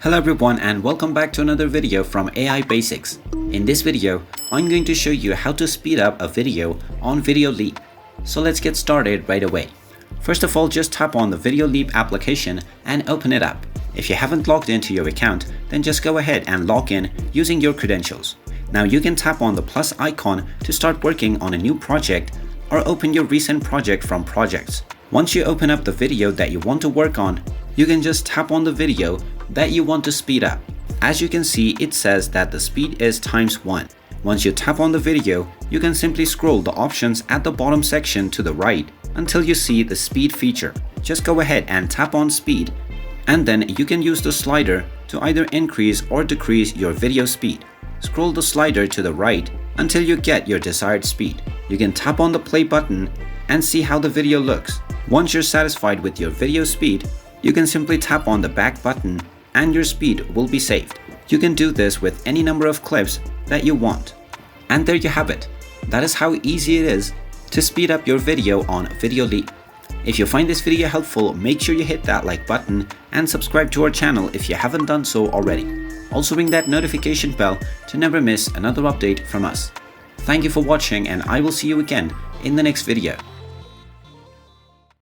Hello everyone and welcome back to another video from AI Basics. In this video, I'm going to show you how to speed up a video on Videoleap. So let's get started right away. First of all, just tap on the Videoleap application and open it up. If you haven't logged into your account, then just go ahead and log in using your credentials. Now you can tap on the plus icon to start working on a new project or open your recent project from projects. Once you open up the video that you want to work on, you can just tap on the video that you want to speed up. As you can see, it says that the speed is ×1. Once you tap on the video, you can simply scroll the options at the bottom section to the right until you see the speed feature. Just go ahead and tap on speed, and then you can use the slider to either increase or decrease your video speed. Scroll the slider to the right until you get your desired speed. You can tap on the play button and see how the video looks. Once you're satisfied with your video speed, you can simply tap on the back button and your speed will be saved. You can do this with any number of clips that you want. And there you have it. That is how easy it is to speed up your video on Videoleap. If you find this video helpful, make sure you hit that like button and subscribe to our channel if you haven't done so already. Also ring that notification bell to never miss another update from us. Thank you for watching and I will see you again in the next video.